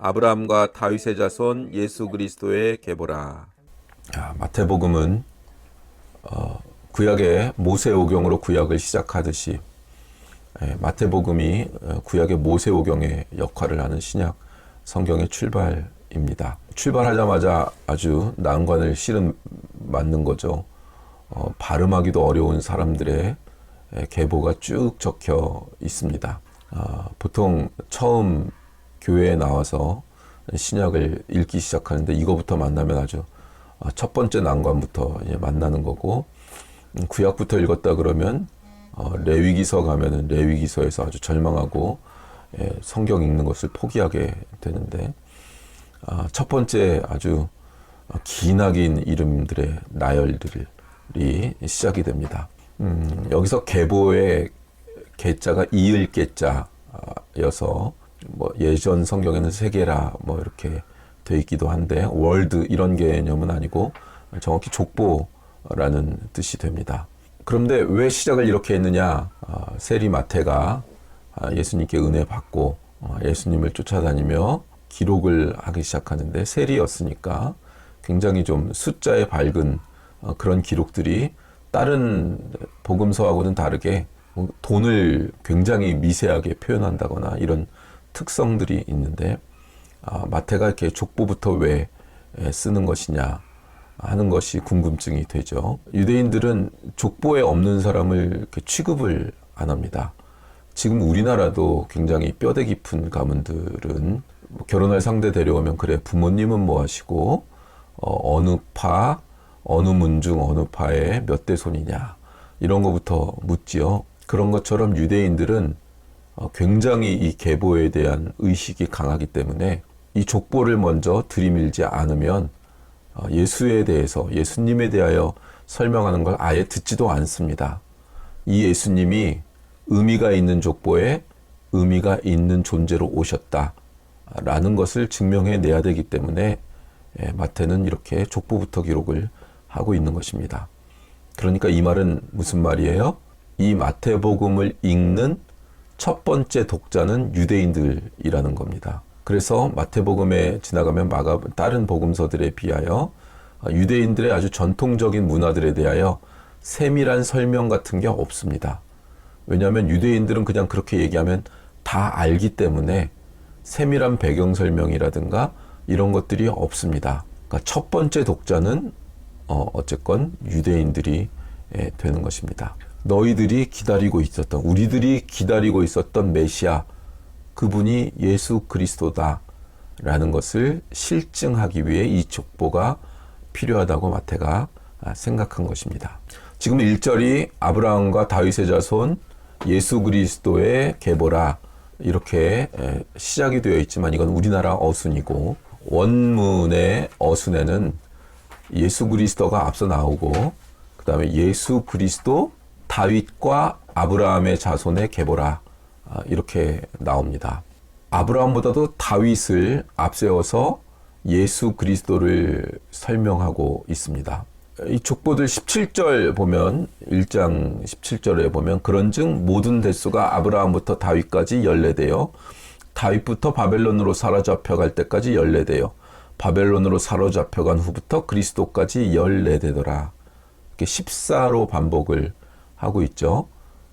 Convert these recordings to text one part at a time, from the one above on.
아브라함과 다윗의 자손 예수 그리스도의 계보라. 마태복음은 구약의 모세오경으로 구약을 시작하듯이 마태복음이 구약의 모세오경의 역할을 하는 신약 성경의 출발입니다. 출발하자마자 아주 난관을 실은 맞는 거죠. 발음하기도 어려운 사람들의 계보가 쭉 적혀 있습니다. 보통 처음 교회에 나와서 신약을 읽기 시작하는데 이거부터 만나면 아주 첫 번째 난관부터 이제 만나는 거고, 구약부터 읽었다 그러면 레위기서 가면은 레위기서에서 아주 절망하고 성경 읽는 것을 포기하게 되는데, 첫 번째 아주 기나긴 이름들의 나열들이 시작이 됩니다. 여기서 계보의 계자가 이을 계자여서 뭐 예전 성경에는 세계라 뭐 이렇게 돼 있기도 한데 월드 이런 개념은 아니고 정확히 족보라는 뜻이 됩니다. 그런데 왜 시작을 이렇게 했느냐? 세리 마태가 예수님께 은혜 받고 예수님을 쫓아다니며 기록을 하기 시작하는데, 세리였으니까 굉장히 좀 숫자에 밝은 그런 기록들이 다른 복음서하고는 다르게 돈을 굉장히 미세하게 표현한다거나 이런 특성들이 있는데, 마태가 이렇게 족보부터 왜 쓰는 것이냐 하는 것이 궁금증이 되죠. 유대인들은 족보에 없는 사람을 이렇게 취급을 안 합니다. 지금 우리나라도 굉장히 뼈대 깊은 가문들은 결혼할 상대 데려오면, 그래 부모님은 뭐 하시고 어느 파, 어느 문중, 어느 파의 몇 대 손이냐 이런 거부터 묻지요. 그런 것처럼 유대인들은 굉장히 이 계보에 대한 의식이 강하기 때문에 이 족보를 먼저 들이밀지 않으면 예수에 대해서, 예수님에 대하여 설명하는 걸 아예 듣지도 않습니다. 이 예수님이 의미가 있는 족보에 의미가 있는 존재로 오셨다라는 것을 증명해내야 되기 때문에 마태는 이렇게 족보부터 기록을 하고 있는 것입니다. 그러니까 이 말은 무슨 말이에요? 이 마태복음을 읽는 첫 번째 독자는 유대인들이라는 겁니다. 그래서 마태복음에 지나가면 다른 복음서들에 비하여 유대인들의 아주 전통적인 문화들에 대하여 세밀한 설명 같은 게 없습니다. 왜냐하면 유대인들은 그냥 그렇게 얘기하면 다 알기 때문에 세밀한 배경 설명이라든가 이런 것들이 없습니다. 그러니까 첫 번째 독자는 어쨌건 유대인들이 되는 것입니다. 너희들이 기다리고 있었던, 우리들이 기다리고 있었던 메시아, 그분이 예수 그리스도다 라는 것을 실증하기 위해 이 족보가 필요하다고 마태가 생각한 것입니다. 지금 1절이 아브라함과 다윗의 자손 예수 그리스도의 계보라 이렇게 시작이 되어 있지만, 이건 우리나라 어순이고, 원문의 어순에는 예수 그리스도가 앞서 나오고 그 다음에 예수 그리스도 다윗과 아브라함의 자손의 계보라 이렇게 나옵니다. 아브라함보다도 다윗을 앞세워서 예수 그리스도를 설명하고 있습니다. 이 족보들 17절 보면, 1장 17절에 보면, 그런즉 모든 대수가 아브라함부터 다윗까지 14대요 다윗부터 바벨론으로 사로잡혀 갈 때까지 14대요 바벨론으로 사로잡혀간 후부터 그리스도까지 14대더라. 이렇게 14로 반복을 하고 있죠.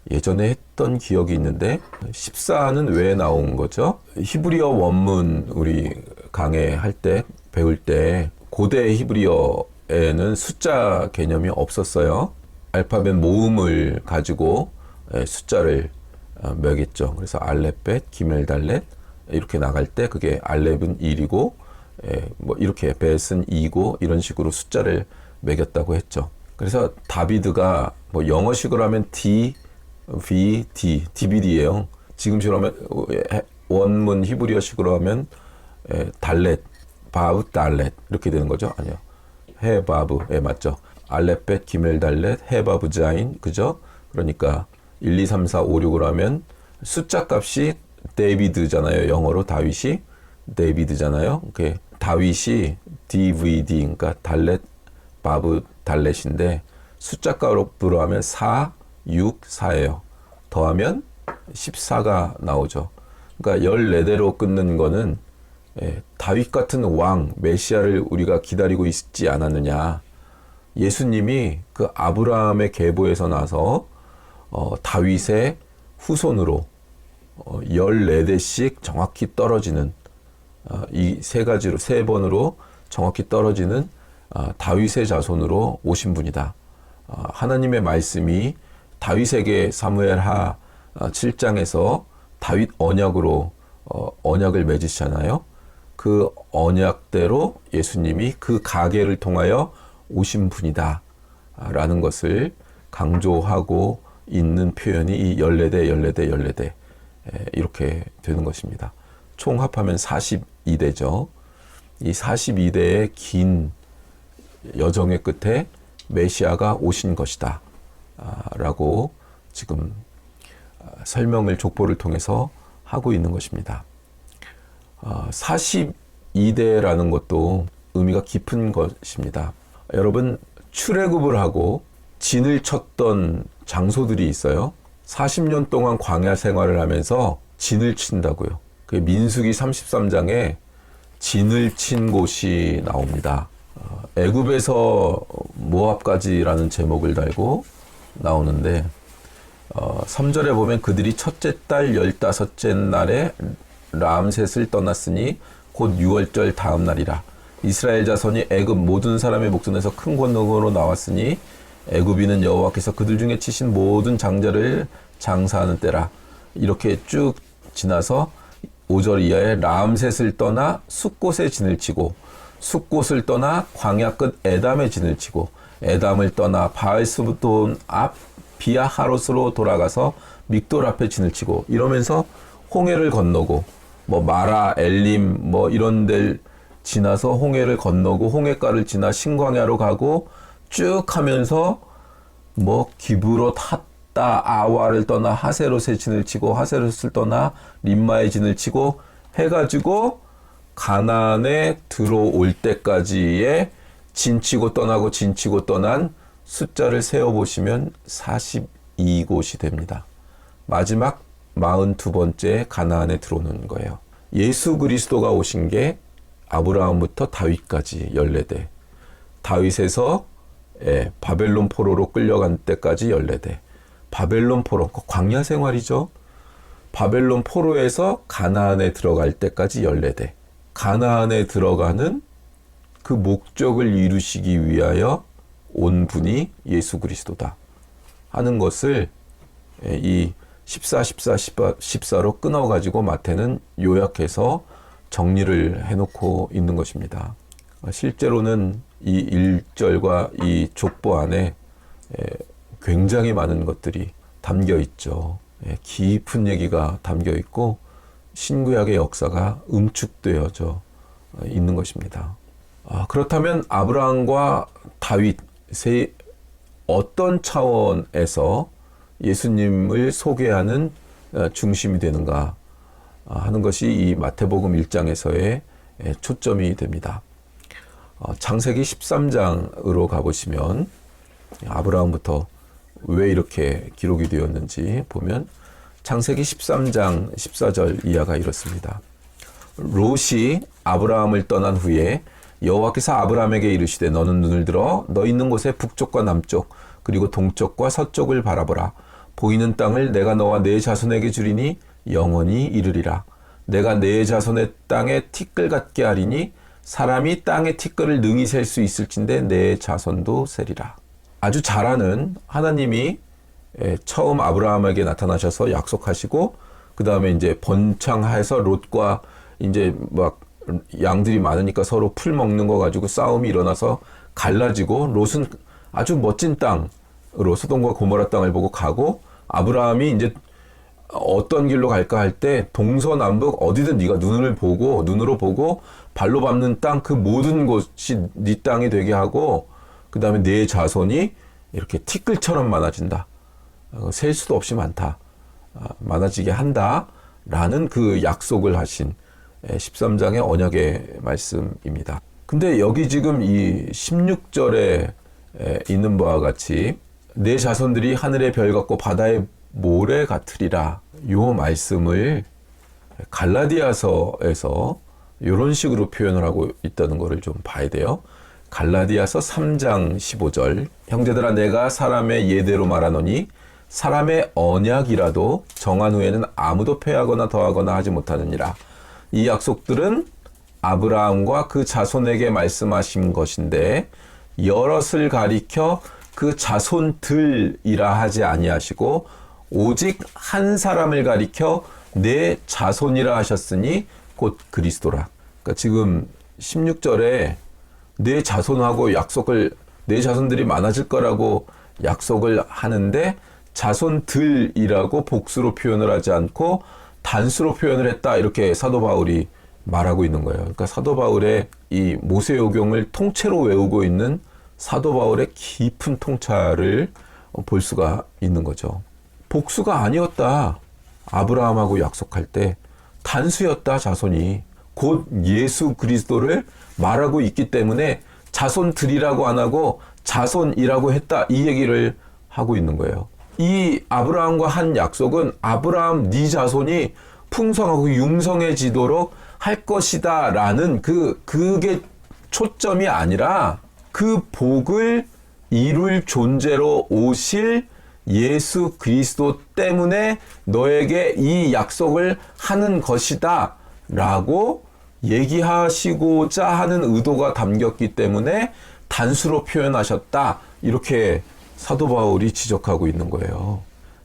예전에 했던 기억이 있는데 14는 왜 나온 거죠? 히브리어 원문 우리 강해할 때, 배울 때 고대 히브리어에는 숫자 개념이 없었어요. 알파벳 모음을 가지고 숫자를 매겼죠. 그래서 알렙벳, 기멜달렛 이렇게 나갈 때 그게 알렙은 1이고 뭐 이렇게 벳은 2고 이런 식으로 숫자를 매겼다고 했죠. 그래서 다비드가 뭐 영어식으로 하면 DVD예요. 지금식으로 하면 원문 히브리어식으로 하면 달렛, 바브 달렛 이렇게 되는 거죠. 아니요. 헤바브, 맞죠. 알렙벳, 기멜달렛, 헤바브 자인, 그죠? 그러니까 1, 2, 3, 4, 5, 6으로 하면 숫자 값이 데이비드잖아요. 영어로 다윗이 데이비드잖아요. 다윗이 DVD, 그러니까 달렛, 바브 달렛인데 숫자 값으로 하면 4, 6, 4예요. 더하면 14가 나오죠. 그러니까 14대로 끊는 거는 다윗 같은 왕 메시아를 우리가 기다리고 있지 않았느냐. 예수님이 그 아브라함의 계보에서 나서 다윗의 후손으로 14대씩 정확히 떨어지는 이 세 가지로 세 번으로 정확히 떨어지는 다윗의 자손으로 오신 분이다. 하나님의 말씀이 다윗에게 사무엘하 7장에서 다윗 언약으로 언약을 맺으시잖아요. 그 언약대로 예수님이 그 가계를 통하여 오신 분이다 라는 것을 강조하고 있는 표현이 이 14대 이렇게 되는 것입니다. 총 합하면 42대죠. 이 42대의 긴 여정의 끝에 메시아가 오신 것이다 라고 지금 설명을 족보를 통해서 하고 있는 것입니다. 42대라는 것도 의미가 깊은 것입니다. 여러분, 출애굽을 하고 진을 쳤던 장소들이 있어요. 40년 동안 광야 생활을 하면서 진을 친다고요. 그 민수기 33장에 진을 친 곳이 나옵니다. 애굽에서 모압까지라는 제목을 달고 나오는데 3절에 보면 그들이 첫째 달 15째 날에 람셋을 떠났으니 곧 6월절 다음 날이라. 이스라엘 자손이 애굽 모든 사람의 목전에서 큰 권능으로 나왔으니 애굽인은 여호와께서 그들 중에 치신 모든 장자를 장사하는 때라. 이렇게 쭉 지나서 5절 이하에 람셋을 떠나 숫곳에 진을 치고 숫곳을 떠나 광야 끝 에담에 진을 치고 에담을 떠나 바알스돈 앞 비아하롯으로 돌아가서 믹돌 앞에 진을 치고 이러면서 홍해를 건너고 마라 엘림 이런 데를 지나서 홍해를 건너고 홍해가를 지나 신광야로 가고 쭉 하면서 기브로 탔다 아와를 떠나 하세롯에 진을 치고 하세롯을 떠나 림마에 진을 치고 해가지고 가나안에 들어올 때까지의 진치고 떠나고 진치고 떠난 숫자를 세어보시면 42곳이 됩니다. 마지막 42번째 가나안에 들어오는 거예요. 예수 그리스도가 오신 게 아브라함부터 다윗까지 14대, 다윗에서 바벨론 포로로 끌려간 때까지 14대, 바벨론 포로, 광야 생활이죠. 바벨론 포로에서 가나안에 들어갈 때까지 14대, 가나안에 들어가는 그 목적을 이루시기 위하여 온 분이 예수 그리스도다 하는 것을 이 14로 끊어가지고 마태는 요약해서 정리를 해놓고 있는 것입니다. 실제로는 이 1절과 이 족보 안에 굉장히 많은 것들이 담겨 있죠. 깊은 얘기가 담겨 있고 신구약의 역사가 응축되어져 있는 것입니다. 그렇다면 아브라함과 다윗의 어떤 차원에서 예수님을 소개하는 중심이 되는가 하는 것이 이 마태복음 1장에서의 초점이 됩니다. 창세기 13장으로 가보시면 아브라함부터 왜 이렇게 기록이 되었는지 보면 창세기 13장 14절 이하가 이렇습니다. 롯이 아브라함을 떠난 후에 여호와께서 아브라함에게 이르시되 너는 눈을 들어 너 있는 곳의 북쪽과 남쪽 그리고 동쪽과 서쪽을 바라보라. 보이는 땅을 내가 너와 네 자손에게 주리니 영원히 이르리라. 내가 네 자손의 땅에 티끌 같게 하리니 사람이 땅의 티끌을 능히 셀 수 있을진데 내 자손도 세리라. 아주 잘 아는 하나님이 처음 아브라함에게 나타나셔서 약속하시고 그 다음에 이제 번창해서 롯과 이제 막 양들이 많으니까 서로 풀 먹는 거 가지고 싸움이 일어나서 갈라지고 롯은 아주 멋진 땅으로 소돔과 고모라 땅을 보고 가고 아브라함이 이제 어떤 길로 갈까 할 때 동서남북 어디든 네가 눈으로 보고 발로 밟는 땅 그 모든 곳이 네 땅이 되게 하고 그 다음에 네 자손이 이렇게 티끌처럼 많아진다. 셀 수도 없이 많아지게 한다. 라는 그 약속을 하신 13장의 언약의 말씀입니다. 근데 여기 지금 이 16절에 있는 바와 같이 내 자손들이 하늘의 별 같고 바다의 모래 같으리라. 요 말씀을 갈라디아서에서 이런 식으로 표현을 하고 있다는 것을 좀 봐야 돼요. 갈라디아서 3장 15절 형제들아 내가 사람의 예대로 말하노니 사람의 언약이라도 정한 후에는 아무도 폐하거나 더하거나 하지 못하느니라. 이 약속들은 아브라함과 그 자손에게 말씀하신 것인데 여럿을 가리켜 그 자손들이라 하지 아니하시고 오직 한 사람을 가리켜 내 자손이라 하셨으니 곧 그리스도라. 그러니까 지금 16절에 내 자손하고 약속을 내 자손들이 많아질 거라고 약속을 하는데 자손들이라고 복수로 표현을 하지 않고 단수로 표현을 했다 이렇게 사도 바울이 말하고 있는 거예요. 그러니까 사도 바울의 이 모세오경을 통째로 외우고 있는 사도 바울의 깊은 통찰을 볼 수가 있는 거죠. 복수가 아니었다. 아브라함하고 약속할 때 단수였다. 자손이 곧 예수 그리스도를 말하고 있기 때문에 자손들이라고 안 하고 자손이라고 했다. 이 얘기를 하고 있는 거예요. 이 아브라함과 한 약속은 아브라함 네 자손이 풍성하고 융성해지도록 할 것이다 라는 그게 초점이 아니라 그 복을 이룰 존재로 오실 예수 그리스도 때문에 너에게 이 약속을 하는 것이다 라고 얘기하시고자 하는 의도가 담겼기 때문에 단수로 표현하셨다 이렇게 사도 바울이 지적하고 있는 거예요.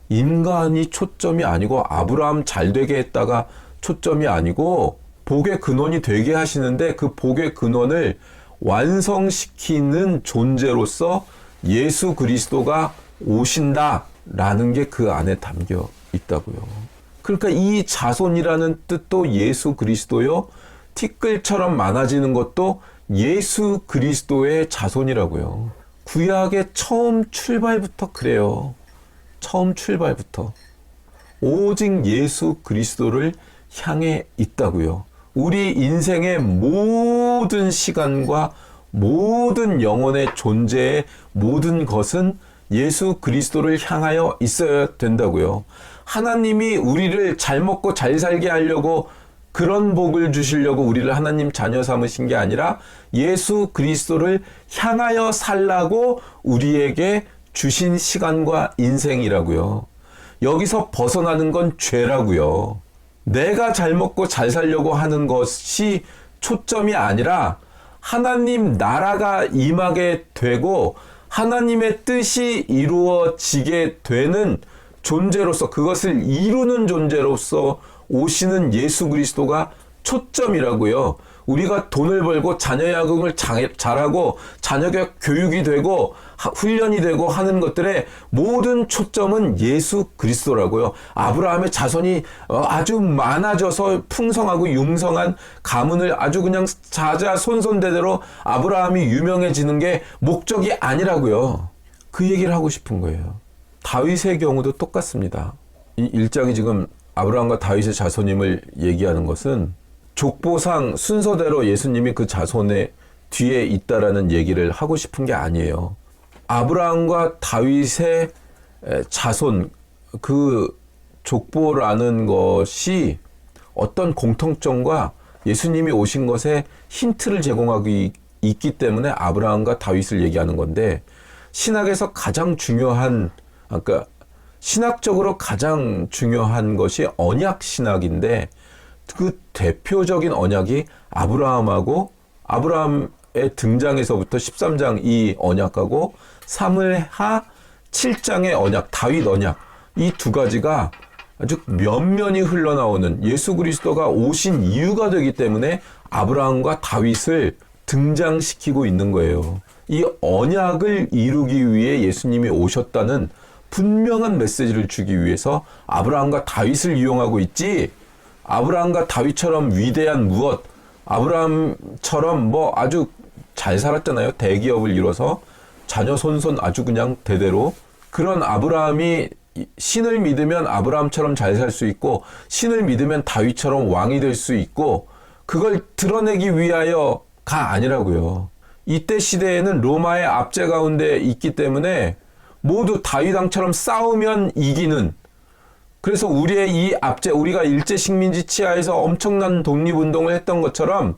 인간이 초점이 아니고 아브라함 잘 되게 했다가 초점이 아니고 복의 근원이 되게 하시는데 그 복의 근원을 완성시키는 존재로서 예수 그리스도가 오신다라는 게 그 안에 담겨 있다고요. 그러니까 이 자손이라는 뜻도 예수 그리스도요. 티끌처럼 많아지는 것도 예수 그리스도의 자손이라고요. 구약의 처음 출발부터 그래요. 처음 출발부터. 오직 예수 그리스도를 향해 있다고요. 우리 인생의 모든 시간과 모든 영혼의 존재의 모든 것은 예수 그리스도를 향하여 있어야 된다고요. 하나님이 우리를 잘 먹고 잘 살게 하려고 그런 복을 주시려고 우리를 하나님 자녀 삼으신 게 아니라 예수 그리스도를 향하여 살라고 우리에게 주신 시간과 인생이라고요. 여기서 벗어나는 건 죄라고요. 내가 잘 먹고 잘 살려고 하는 것이 초점이 아니라 하나님 나라가 임하게 되고 하나님의 뜻이 이루어지게 되는 존재로서 그것을 이루는 존재로서 오시는 예수 그리스도가 초점이라고요. 우리가 돈을 벌고 자녀 양육을 잘하고 자녀가 교육이 되고 훈련이 되고 하는 것들의 모든 초점은 예수 그리스도라고요. 아브라함의 자손이 아주 많아져서 풍성하고 융성한 가문을 아주 그냥 자자손손대대로 아브라함이 유명해지는 게 목적이 아니라고요. 그 얘기를 하고 싶은 거예요. 다윗의 경우도 똑같습니다. 이 1장이 지금 아브라함과 다윗의 자손임을 얘기하는 것은 족보상 순서대로 예수님이 그 자손의 뒤에 있다라는 얘기를 하고 싶은 게 아니에요. 아브라함과 다윗의 자손, 그 족보라는 것이 어떤 공통점과 예수님이 오신 것에 힌트를 제공하고 있기 때문에 아브라함과 다윗을 얘기하는 건데, 신학에서 가장 중요한, 그러니까 신학적으로 가장 중요한 것이 언약 신학인데, 그 대표적인 언약이 아브라함하고 아브라함의 등장에서부터 13장 이 언약하고 사무엘하 7장의 언약, 다윗 언약, 이 두 가지가 아주 면면이 흘러나오는 예수 그리스도가 오신 이유가 되기 때문에 아브라함과 다윗을 등장시키고 있는 거예요. 이 언약을 이루기 위해 예수님이 오셨다는 분명한 메시지를 주기 위해서 아브라함과 다윗을 이용하고 있지, 아브라함과 다윗처럼 위대한 무엇, 아브라함처럼 뭐 아주 잘 살았잖아요. 대기업을 이뤄서 자녀 손손 아주 그냥 대대로. 그런 아브라함이 신을 믿으면 아브라함처럼 잘 살 수 있고, 신을 믿으면 다윗처럼 왕이 될 수 있고, 그걸 드러내기 위하여가 아니라고요. 이때 시대에는 로마의 압제 가운데 있기 때문에 모두 다윗 왕처럼 싸우면 이기는, 그래서 우리의 이 우리가 일제 식민지 치하에서 엄청난 독립운동을 했던 것처럼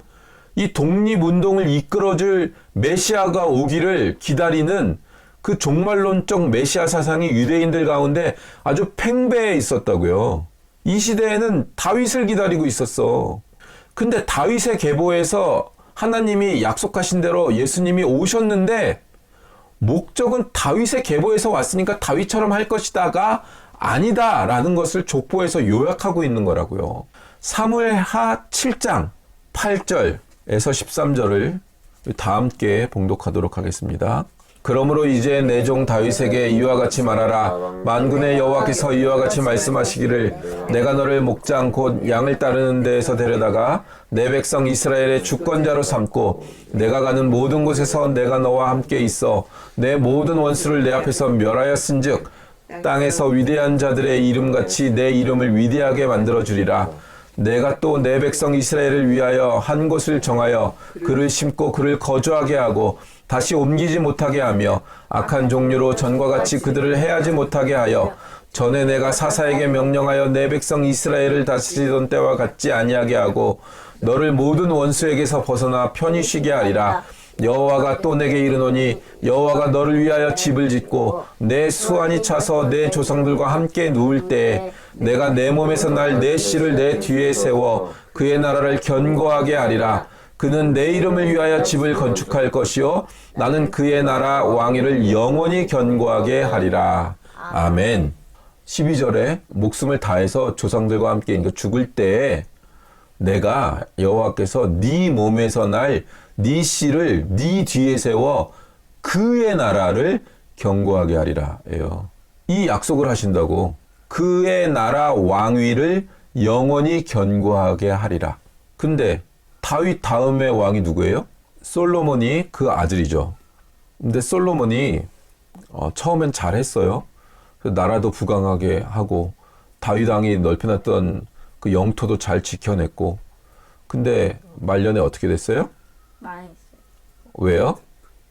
이 독립운동을 이끌어줄 메시아가 오기를 기다리는 그 종말론적 메시아 사상이 유대인들 가운데 아주 팽배해 있었다고요. 이 시대에는 다윗을 기다리고 있었어. 근데 다윗의 계보에서 하나님이 약속하신 대로 예수님이 오셨는데 목적은 다윗의 계보에서 왔으니까 다윗처럼 할 것이다가 아니다라는 것을 족보에서 요약하고 있는 거라고요. 사무엘하 7장 8절에서 13절을 다 함께 봉독하도록 하겠습니다. 그러므로 이제 내 종 다윗에게 이와 같이 말하라. 만군의 여호와께서 이와 같이 말씀하시기를 내가 너를 목장 곧 양을 따르는 데에서 데려다가 내 백성 이스라엘의 주권자로 삼고 내가 가는 모든 곳에서 내가 너와 함께 있어 내 모든 원수를 내 앞에서 멸하였은즉 땅에서 위대한 자들의 이름같이 내 이름을 위대하게 만들어주리라. 내가 또 내 백성 이스라엘을 위하여 한 곳을 정하여 그를 심고 그를 거주하게 하고 다시 옮기지 못하게 하며 악한 종류로 전과 같이 그들을 해하지 못하게 하여 전에 내가 사사에게 명령하여 내 백성 이스라엘을 다스리던 때와 같지 아니하게 하고 너를 모든 원수에게서 벗어나 편히 쉬게 하리라. 여호와가 또 내게 이르노니 여호와가 너를 위하여 집을 짓고 내 수완이 차서 내 조상들과 함께 누울 때에 내가 내 몸에서 날 내 씨를 내 뒤에 세워 그의 나라를 견고하게 하리라. 그는 내 이름을 위하여 집을 건축할 것이요 나는 그의 나라 왕위를 영원히 견고하게 하리라. 아멘. 12절에 목숨을 다해서 조상들과 함께 죽을 때에 내가 여호와께서 네 몸에서 날 네 씨를 네 뒤에 세워 그의 나라를 견고하게 하리라 예요. 이 약속을 하신다고. 그의 나라 왕위를 영원히 견고하게 하리라. 근데 다윗 다음의 왕이 누구예요? 솔로몬이 그 아들이죠. 근데 솔로몬이 처음엔 잘했어요. 나라도 부강하게 하고 다윗 왕이 넓혀놨던 그 영토도 잘 지켜냈고. 근데 말년에 어떻게 됐어요? 망했어요. 왜요?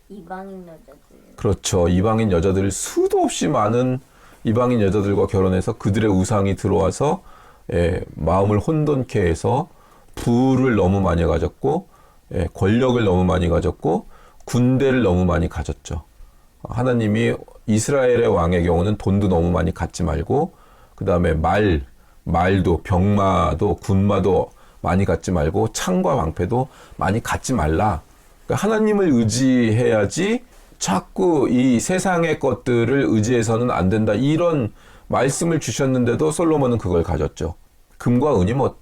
이방인 여자들. 그렇죠. 이방인 여자들 수도 없이 많은 이방인 여자들과 결혼해서 그들의 우상이 들어와서 마음을 혼돈케 해서 부를 너무 많이 가졌고 권력을 너무 많이 가졌고 군대를 너무 많이 가졌죠. 하나님이 이스라엘의 왕의 경우는 돈도 너무 많이 갖지 말고 그 다음에 말도 병마도 군마도 많이 갖지 말고 창과 방패도 많이 갖지 말라. 그러니까 하나님을 의지해야지 자꾸 이 세상의 것들을 의지해서는 안 된다. 이런 말씀을 주셨는데도 솔로몬은 그걸 가졌죠. 금과 은이 뭐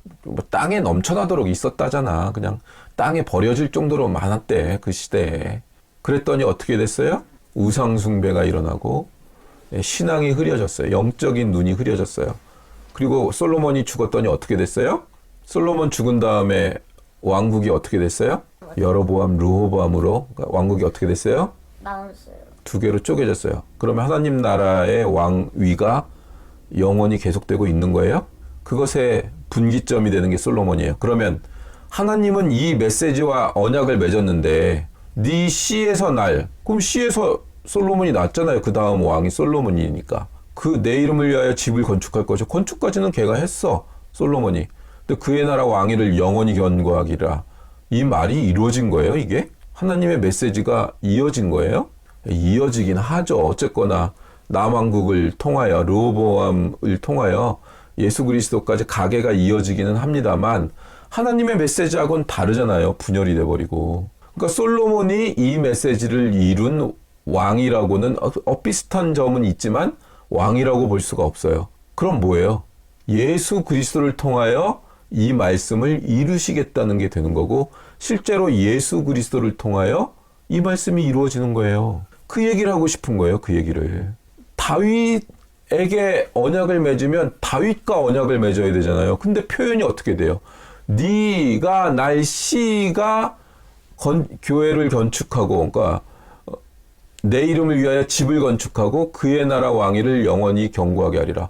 땅에 넘쳐나도록 있었다잖아. 그냥 땅에 버려질 정도로 많았대. 그 시대에. 그랬더니 어떻게 됐어요? 우상 숭배가 일어나고 신앙이 흐려졌어요. 영적인 눈이 흐려졌어요. 그리고 솔로몬이 죽었더니 어떻게 됐어요? 솔로몬 죽은 다음에 왕국이 어떻게 됐어요? 여로보암, 르호보암으로 왕국이 어떻게 됐어요? 나눴어요. 두 개로 쪼개졌어요. 그러면 하나님 나라의 왕위가 영원히 계속되고 있는 거예요? 그것의 분기점이 되는 게 솔로몬이에요. 그러면 하나님은 이 메시지와 언약을 맺었는데 네 씨에서 그럼 씨에서 솔로몬이 났잖아요. 그 다음 왕이 솔로몬이니까. 그 내 이름을 위하여 집을 건축할 것이요. 건축까지는 걔가 했어. 솔로몬이. 근데 그의 나라 왕위를 영원히 견고하기라. 이 말이 이루어진 거예요, 이게? 하나님의 메시지가 이어진 거예요? 이어지긴 하죠. 어쨌거나 남왕국을 통하여 르호보암을 통하여 예수 그리스도까지 가계가 이어지기는 합니다만 하나님의 메시지하고는 다르잖아요. 분열이 돼버리고. 그러니까 솔로몬이 이 메시지를 이룬 왕이라고는 비슷한 점은 있지만 왕이라고 볼 수가 없어요. 그럼 뭐예요? 예수 그리스도를 통하여 이 말씀을 이루시겠다는 게 되는 거고 실제로 예수 그리스도를 통하여 이 말씀이 이루어지는 거예요. 그 얘기를 하고 싶은 거예요. 그 얘기를. 다윗에게 언약을 맺으면 다윗과 언약을 맺어야 되잖아요. 근데 표현이 어떻게 돼요? 네가 날 씨가 교회를 건축하고 그러니까 내 이름을 위하여 집을 건축하고 그의 나라 왕위를 영원히 견고하게 하리라.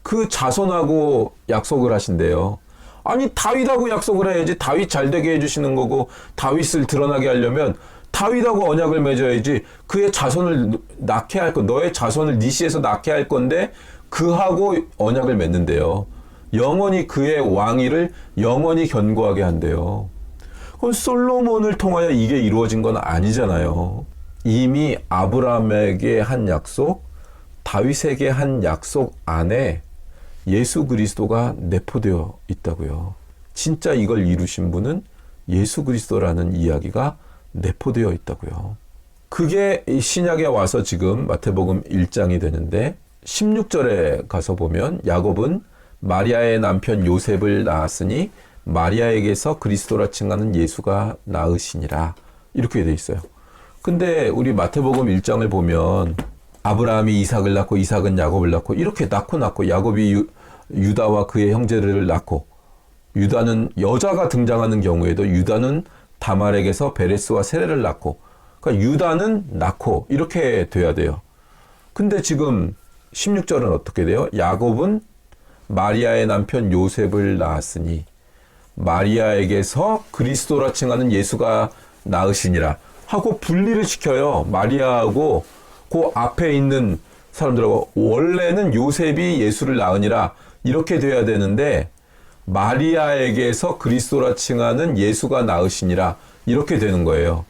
그 자손하고 약속을 하신대요. 아니 다윗하고 약속을 해야지. 다윗 잘되게 해주시는 거고 다윗을 드러나게 하려면 다윗하고 언약을 맺어야지. 그의 자손을 낳게 할 거. 너의 자손을 네 씨에서 낳게 할 건데 그하고 언약을 맺는데요. 영원히 그의 왕위를 영원히 견고하게 한대요. 그건 솔로몬을 통하여 이게 이루어진 건 아니잖아요. 이미 아브라함에게 한 약속, 다윗에게 한 약속 안에 예수 그리스도가 내포되어 있다고요. 진짜 이걸 이루신 분은 예수 그리스도라는 이야기가 내포되어 있다고요. 그게 신약에 와서 지금 마태복음 1장이 되는데 16절에 가서 보면 야곱은 마리아의 남편 요셉을 낳았으니 마리아에게서 그리스도라 칭하는 예수가 낳으시니라. 이렇게 돼 있어요. 근데 우리 마태복음 1장을 보면 아브라함이 이삭을 낳고 이삭은 야곱을 낳고 이렇게 낳고 야곱이 유다와 그의 형제들을 낳고 유다는 여자가 등장하는 경우에도 유다는 다말에게서 베레스와 세레를 낳고 그러니까 유다는 낳고 이렇게 돼야 돼요. 근데 지금 16절은 어떻게 돼요? 야곱은 마리아의 남편 요셉을 낳았으니 마리아에게서 그리스도라 칭하는 예수가 낳으시니라 하고 분리를 시켜요. 마리아하고 그 앞에 있는 사람들하고 원래는 요셉이 예수를 낳으니라 이렇게 돼야 되는데 마리아에게서 그리스도라 칭하는 예수가 낳으시니라 이렇게 되는 거예요.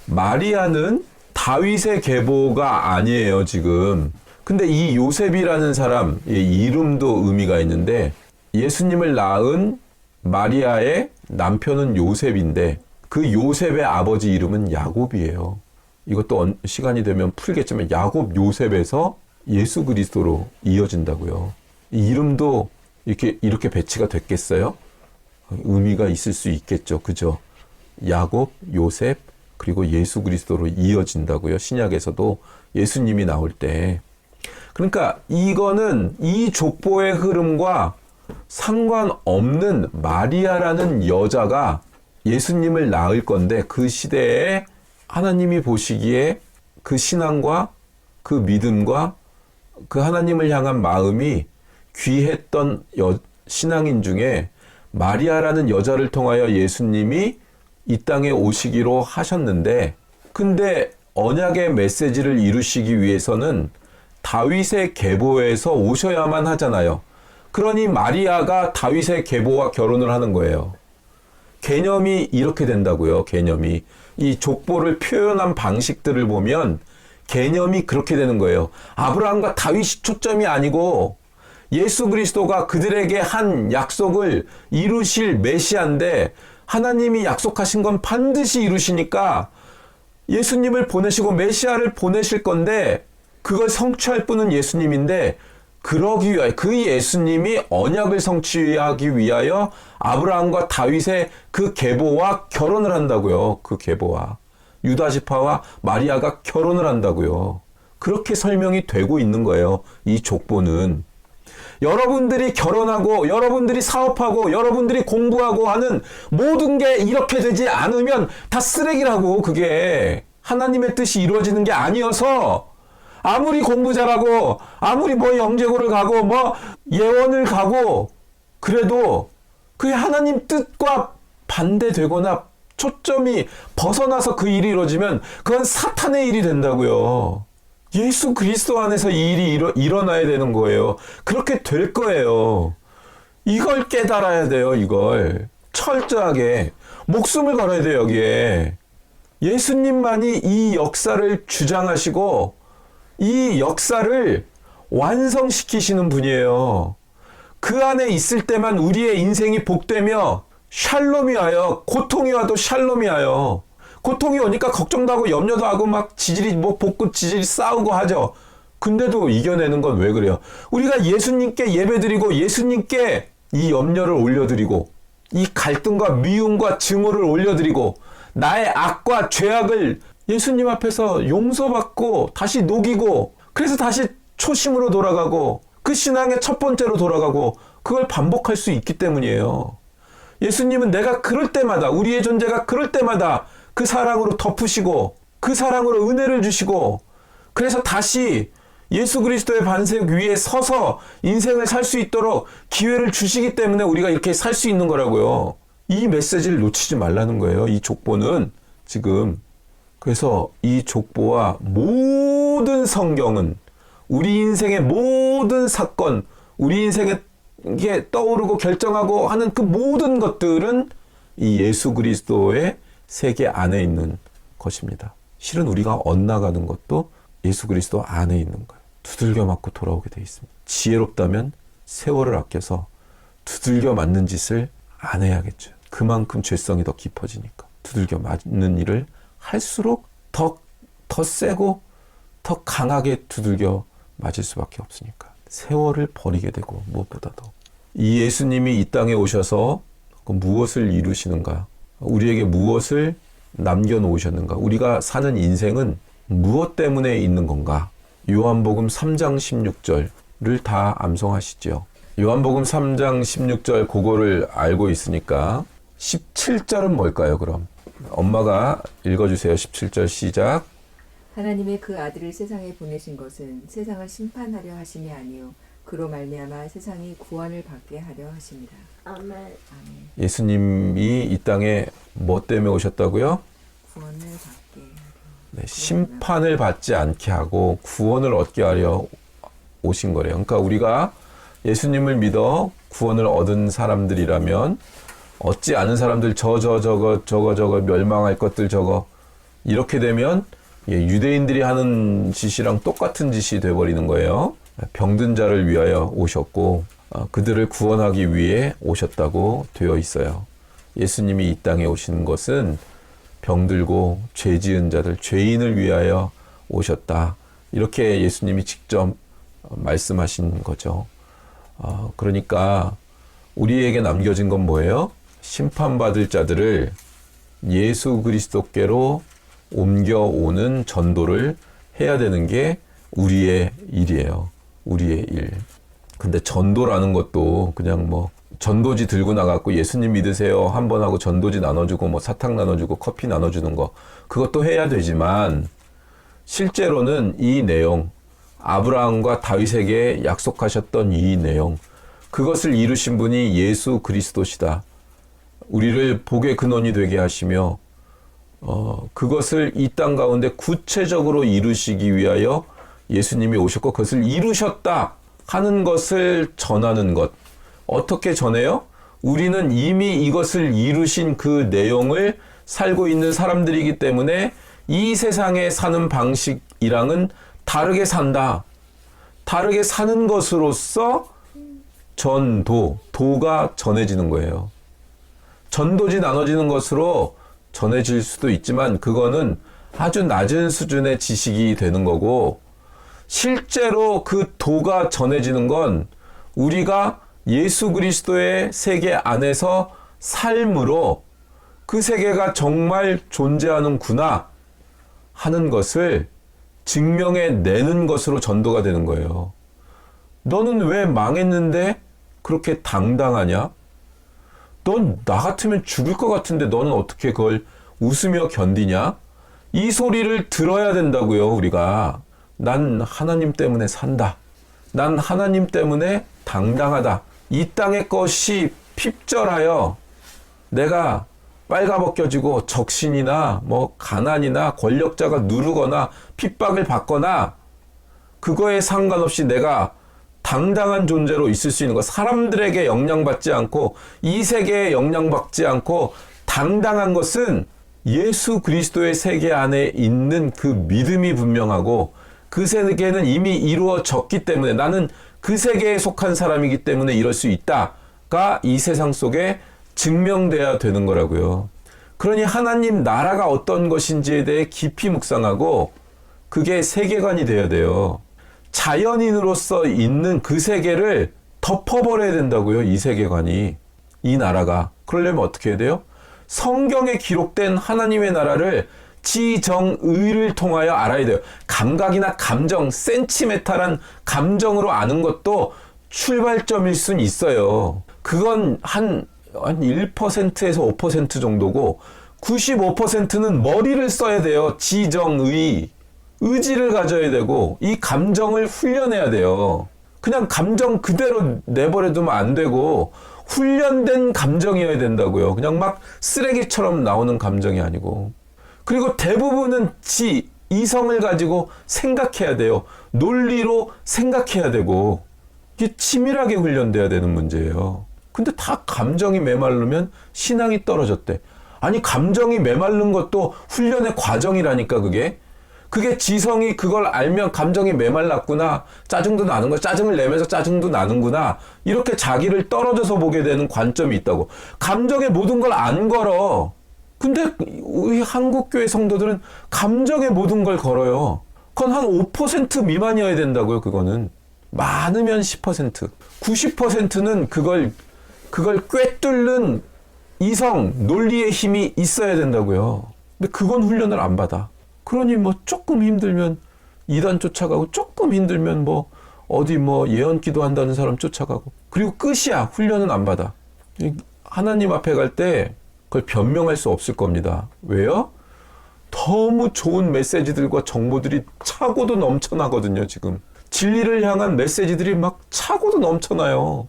마리아는 다윗의 계보가 아니에요, 지금. 근데 이 요셉이라는 사람, 이름도 의미가 있는데 예수님을 낳은 마리아의 남편은 요셉인데 그 요셉의 아버지 이름은 야곱이에요. 이것도 시간이 되면 풀겠지만 야곱 요셉에서 예수 그리스도로 이어진다고요. 이 이름도 이렇게 배치가 됐겠어요? 의미가 있을 수 있겠죠. 그죠? 야곱, 요셉, 그리고 예수 그리스도로 이어진다고요. 신약에서도 예수님이 나올 때. 그러니까 이거는 이 족보의 흐름과 상관없는 마리아라는 여자가 예수님을 낳을 건데 그 시대에 하나님이 보시기에 그 신앙과 그 믿음과 그 하나님을 향한 마음이 귀했던 신앙인 중에 마리아라는 여자를 통하여 예수님이 이 땅에 오시기로 하셨는데 근데 언약의 메시지를 이루시기 위해서는 다윗의 계보에서 오셔야만 하잖아요. 그러니 마리아가 다윗의 계보와 결혼을 하는 거예요. 개념이 이렇게 된다고요. 개념이. 이 족보를 표현한 방식들을 보면 개념이 그렇게 되는 거예요. 아브라함과 다윗이 초점이 아니고 예수 그리스도가 그들에게 한 약속을 이루실 메시아인데 하나님이 약속하신 건 반드시 이루시니까 예수님을 보내시고 메시아를 보내실 건데 그걸 성취할 분은 예수님인데 그러기 위하여 그 예수님이 언약을 성취하기 위하여 아브라함과 다윗의 그 계보와 결혼을 한다고요. 그 계보와 유다 지파와 마리아가 결혼을 한다고요. 그렇게 설명이 되고 있는 거예요. 이 족보는. 여러분들이 결혼하고 여러분들이 사업하고 여러분들이 공부하고 하는 모든 게 이렇게 되지 않으면 다 쓰레기라고. 그게 하나님의 뜻이 이루어지는 게 아니어서 아무리 공부 잘하고 아무리 뭐 영재고를 가고 뭐 예원을 가고 그래도 그게 하나님 뜻과 반대되거나 초점이 벗어나서 그 일이 이루어지면 그건 사탄의 일이 된다고요. 예수 그리스도 안에서 이 일이 일어나야 되는 거예요. 그렇게 될 거예요. 이걸 깨달아야 돼요. 이걸 철저하게 목숨을 걸어야 돼요. 여기에 예수님만이 이 역사를 주장하시고 이 역사를 완성시키시는 분이에요. 그 안에 있을 때만 우리의 인생이 복되며 샬롬이 와요. 고통이 와도 샬롬이 와요. 고통이 오니까 걱정도 하고 염려도 하고 막 지질이 뭐 복급 지질이 싸우고 하죠. 근데도 이겨내는 건 왜 그래요? 우리가 예수님께 예배드리고 예수님께 이 염려를 올려드리고 이 갈등과 미움과 증오를 올려드리고 나의 악과 죄악을 예수님 앞에서 용서받고 다시 녹이고 그래서 다시 초심으로 돌아가고 그 신앙의 첫 번째로 돌아가고 그걸 반복할 수 있기 때문이에요. 예수님은 내가 그럴 때마다 우리의 존재가 그럴 때마다 그 사랑으로 덮으시고 그 사랑으로 은혜를 주시고 그래서 다시 예수 그리스도의 반석 위에 서서 인생을 살 수 있도록 기회를 주시기 때문에 우리가 이렇게 살 수 있는 거라고요. 이 메시지를 놓치지 말라는 거예요. 이 족보는 지금. 그래서 이 족보와 모든 성경은 우리 인생의 모든 사건, 우리 인생에 떠오르고 결정하고 하는 그 모든 것들은 이 예수 그리스도의 세계 안에 있는 것입니다. 실은 우리가 엇나가는 것도 예수 그리스도 안에 있는 거예요. 두들겨 맞고 돌아오게 돼 있습니다. 지혜롭다면 세월을 아껴서 두들겨 맞는 짓을 안 해야겠죠. 그만큼 죄성이 더 깊어지니까. 두들겨 맞는 일을 할수록 더 세고 더 강하게 두들겨 맞을 수밖에 없으니까. 세월을 버리게 되고 무엇보다도. 이 예수님이 이 땅에 오셔서 무엇을 이루시는가? 우리에게 무엇을 남겨놓으셨는가? 우리가 사는 인생은 무엇 때문에 있는 건가? 요한복음 3장 16절을 다 암송하시죠. 요한복음 3장 16절 그거를 알고 있으니까 17절은 뭘까요, 그럼? 엄마가 읽어주세요. 17절 시작. 하나님의 그 아들을 세상에 보내신 것은 세상을 심판하려 하심이 아니요 그로 말미암아 세상이 구원을 받게 하려 하심이라. 아멘. 아멘. 예수님이 이 땅에 뭐 때문에 오셨다고요? 구원을 받게 하려. 네, 심판을 받지 않게 하고 구원을 얻게 하려 오신 거래요. 그러니까 우리가 예수님을 믿어 구원을 얻은 사람들이라면 얻지 않은 사람들 저거 멸망할 것들 저거 이렇게 되면 유대인들이 하는 짓이랑 똑같은 짓이 돼버리는 거예요. 병든 자를 위하여 오셨고 그들을 구원하기 위해 오셨다고 되어 있어요. 예수님이 이 땅에 오신 것은 병들고 죄 지은 자들, 죄인을 위하여 오셨다. 이렇게 예수님이 직접 말씀하신 거죠. 그러니까 우리에게 남겨진 건 뭐예요? 심판받을 자들을 예수 그리스도께로 옮겨오는 전도를 해야 되는 게 우리의 일이에요. 우리의 일. 근데 전도라는 것도 그냥 뭐 전도지 들고 나가고 예수님 믿으세요 한 번 하고 전도지 나눠주고 뭐 사탕 나눠주고 커피 나눠주는 거 그것도 해야 되지만 실제로는 이 내용 아브라함과 다윗에게 약속하셨던 이 내용 그것을 이루신 분이 예수 그리스도시다. 우리를 복의 근원이 되게 하시며 그것을 이 땅 가운데 구체적으로 이루시기 위하여 예수님이 오셨고 그것을 이루셨다 하는 것을 전하는 것. 어떻게 전해요? 우리는 이미 이것을 이루신 그 내용을 살고 있는 사람들이기 때문에 이 세상에 사는 방식이랑은 다르게 산다. 다르게 사는 것으로서 도가 전해지는 거예요. 전도지 나눠지는 것으로 전해질 수도 있지만 그거는 아주 낮은 수준의 지식이 되는 거고 실제로 그 도가 전해지는 건 우리가 예수 그리스도의 세계 안에서 삶으로 그 세계가 정말 존재하는구나 하는 것을 증명해 내는 것으로 전도가 되는 거예요. 너는 왜 망했는데 그렇게 당당하냐? 넌 나 같으면 죽을 것 같은데 너는 어떻게 그걸 웃으며 견디냐? 이 소리를 들어야 된다고요, 우리가. 난 하나님 때문에 산다. 난 하나님 때문에 당당하다. 이 땅의 것이 핍절하여 내가 빨가벗겨지고 적신이나 뭐 가난이나 권력자가 누르거나 핍박을 받거나 그거에 상관없이 내가 당당한 존재로 있을 수 있는 것. 사람들에게 영향받지 않고 이 세계에 영향받지 않고 당당한 것은 예수 그리스도의 세계 안에 있는 그 믿음이 분명하고 그 세계는 이미 이루어졌기 때문에 나는 그 세계에 속한 사람이기 때문에 이럴 수 있다가 이 세상 속에 증명돼야 되는 거라고요. 그러니 하나님 나라가 어떤 것인지에 대해 깊이 묵상하고 그게 세계관이 돼야 돼요. 자연인으로서 있는 그 세계를 덮어버려야 된다고요. 이 세계관이. 이 나라가. 그러려면 어떻게 해야 돼요? 성경에 기록된 하나님의 나라를 지정의를 통하여 알아야 돼요. 감각이나 감정, 센티메탈한 감정으로 아는 것도 출발점일 수는 있어요. 그건 한 1%에서 5% 정도고 95%는 머리를 써야 돼요. 지정의. 의지를 가져야 되고 이 감정을 훈련해야 돼요. 그냥 감정 그대로 내버려두면 안 되고 훈련된 감정이어야 된다고요. 그냥 막 쓰레기처럼 나오는 감정이 아니고. 그리고 대부분은 이성을 가지고 생각해야 돼요. 논리로 생각해야 되고 이게 치밀하게 훈련돼야 되는 문제예요. 근데 다 감정이 메마르면 신앙이 떨어졌대. 아니 감정이 메마른 것도 훈련의 과정이라니까 그게. 그게 지성이 그걸 알면 감정이 메말랐구나. 짜증도 나는 거야. 짜증을 내면서 짜증도 나는구나. 이렇게 자기를 떨어져서 보게 되는 관점이 있다고. 감정의 모든 걸 안 걸어. 근데 우리 한국교회 성도들은 감정의 모든 걸 걸어요. 그건 한 5% 미만이어야 된다고요. 그거는. 많으면 10%. 90%는 그걸 꿰뚫는 이성, 논리의 힘이 있어야 된다고요. 근데 그건 훈련을 안 받아. 그러니 뭐 조금 힘들면 이단 쫓아가고 조금 힘들면 뭐 어디 뭐 예언 기도한다는 사람 쫓아가고 그리고 끝이야. 훈련은 안 받아. 하나님 앞에 갈 때 그걸 변명할 수 없을 겁니다. 왜요? 너무 좋은 메시지들과 정보들이 차고도 넘쳐나거든요. 지금 진리를 향한 메시지들이 막 차고도 넘쳐나요.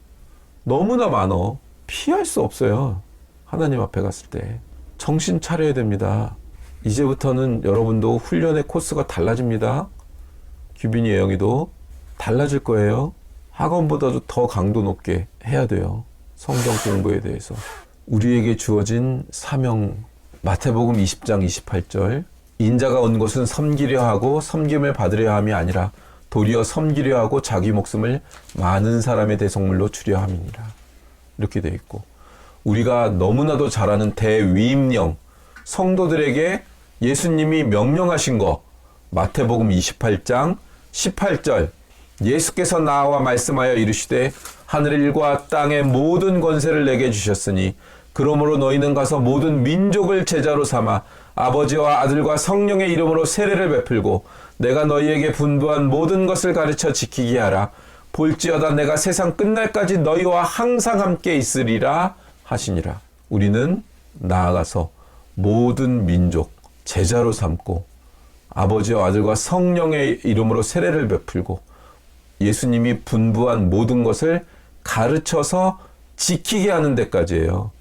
너무나 많어. 피할 수 없어요. 하나님 앞에 갔을 때 정신 차려야 됩니다. 이제부터는 여러분도 훈련의 코스가 달라집니다. 규빈이 예영이도 달라질 거예요. 학원보다도 더 강도 높게 해야 돼요. 성경 공부에 대해서. 우리에게 주어진 사명, 마태복음 20장 28절. 인자가 온 것은 섬기려 하고 섬김을 받으려 함이 아니라 도리어 섬기려 하고 자기 목숨을 많은 사람의 대속물로 주려 함이니라. 이렇게 되어 있고, 우리가 너무나도 잘 아는 대위임령, 성도들에게 예수님이 명령하신 거, 마태복음 28장 18절. 예수께서 나와 말씀하여 이르시되 하늘과 땅의 모든 권세를 내게 주셨으니 그러므로 너희는 가서 모든 민족을 제자로 삼아 아버지와 아들과 성령의 이름으로 세례를 베풀고 내가 너희에게 분부한 모든 것을 가르쳐 지키게 하라. 볼지어다 내가 세상 끝날까지 너희와 항상 함께 있으리라 하시니라. 우리는 나아가서 모든 민족 제자로 삼고 아버지와 아들과 성령의 이름으로 세례를 베풀고 예수님이 분부한 모든 것을 가르쳐서 지키게 하는 데까지예요.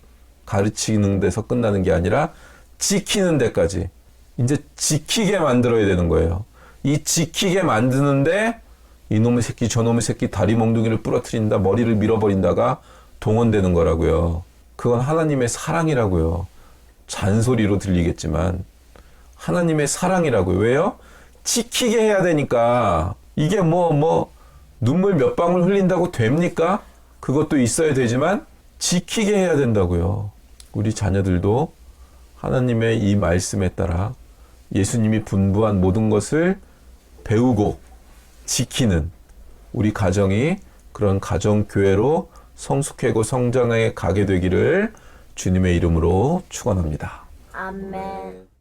가르치는 데서 끝나는 게 아니라 지키는 데까지. 이제 지키게 만들어야 되는 거예요. 이 지키게 만드는데 이놈의 새끼 저놈의 새끼 다리 몽둥이를 부러뜨린다 머리를 밀어버린다가 동원되는 거라고요. 그건 하나님의 사랑이라고요. 잔소리로 들리겠지만 하나님의 사랑이라고요. 왜요? 지키게 해야 되니까. 이게 눈물 몇 방울 흘린다고 됩니까? 그것도 있어야 되지만 지키게 해야 된다고요. 우리 자녀들도 하나님의 이 말씀에 따라 예수님이 분부한 모든 것을 배우고 지키는 우리 가정이 그런 가정교회로 성숙하고 성장해 가게 되기를 주님의 이름으로 축원합니다. 아멘.